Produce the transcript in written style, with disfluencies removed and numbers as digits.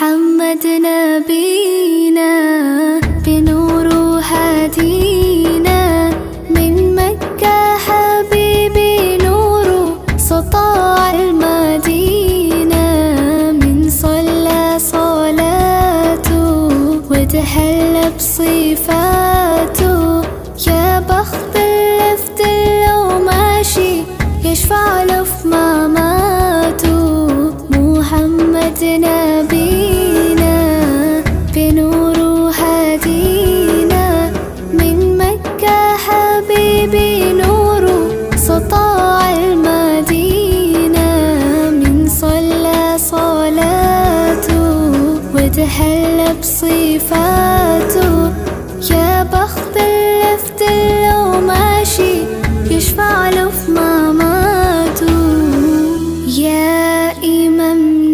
محمد نبينا بنور هدينا من مكة حبيبي نور سطاع المدينة من صلى صلاته وتحلى بصفاته يا بخت اللفت لو ماشي يشفع له في مماته محمد نبينا بنور هدينا من مكة حبيبي نور سطاع المدينة من صلى صلاته وتحلى بصفاته يا بخت اللفت